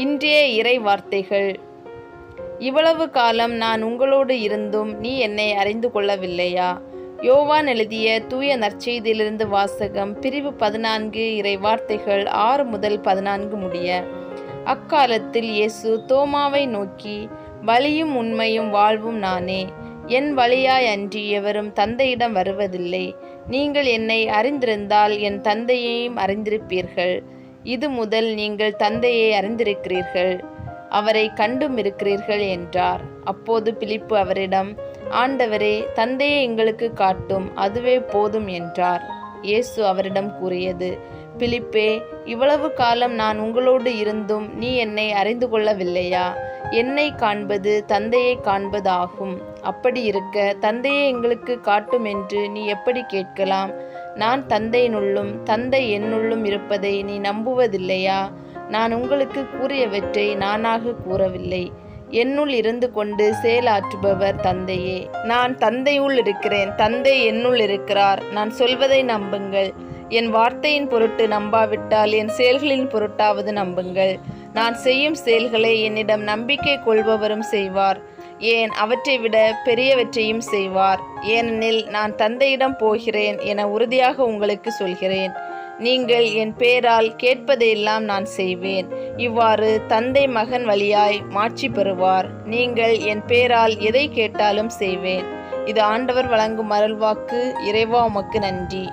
இன்றைய இறை வார்த்தைகள். இவ்வளவு காலம் நான் உங்களோடு இருந்தும் நீ என்னை அறிந்து கொள்ளவில்லையா? யோவான் எழுதிய தூய நற்செய்தியிலிருந்து வாசகம். பிரிவு 14, இறை வார்த்தைகள் 6 முதல் 14 முடிய. அக்காலத்தில் இயேசு தோமாவை நோக்கி, வழியும் உண்மையும் வாழ்வும் நானே. என் வழியாய் அன்றி எவரும் தந்தையிடம் வருவதில்லை. நீங்கள் என்னை அறிந்திருந்தால் என் தந்தையையும் அறிந்திருப்பீர்கள். இது முதல் நீங்கள் தந்தையை அறிந்திருக்கிறீர்கள், அவரை கண்டும் இருக்கிறீர்கள் என்றார். அப்போது பிலிப்பு அவரிடம், ஆண்டவரே, தந்தையை எங்களுக்கு காட்டும், அதுவே போதும் என்றார். இயேசு அவரிடம் கூறியது, பிலிப்பே, இவ்வளவு காலம் நான் உங்களோடு இருந்தும் நீ என்னை அறிந்து கொள்ளவில்லையா? என்னை காண்பது தந்தையை காண்பது ஆகும். அப்படி இருக்க தந்தையை எங்களுக்கு காட்டும் என்று நீ எப்படி கேட்கலாம்? நான் தந்தையினுள்ளும் தந்தை என்னுள்ளும் இருப்பதை நீ நம்புவதில்லையா? நான் உங்களுக்கு கூறியவற்றை நானாக கூறவில்லை. என்னுள் இருந்து கொண்டு செயலாற்றுபவர் தந்தையே. நான் தந்தையுள் இருக்கிறேன், தந்தை என்னுள் இருக்கிறார். நான் சொல்வதை நம்புங்கள். என் வார்த்தையின் பொருட்டு நம்பாவிட்டால் என் செயல்களின் பொருட்டாவது நம்புங்கள். நான் செய்யும் செயல்களை என்னிடம் நம்பிக்கை கொள்பவரும் செய்வார். ஏன், அவற்றை விட பெரியவற்றையும் செய்வார். ஏனெனில் நான் தந்தையிடம் போகிறேன் என உறுதியாக உங்களுக்கு சொல்கிறேன். நீங்கள் என் பேரால் கேட்பதையெல்லாம் நான் செய்வேன். இவ்வாறு தந்தை மகன் வழியாய் மாட்சி பெறுவார். நீங்கள் என் பேரால் எதை கேட்டாலும் செய்வேன். இது ஆண்டவர் வழங்கும் அருள்வாக்கு. இறைவா, உமக்கு நன்றி.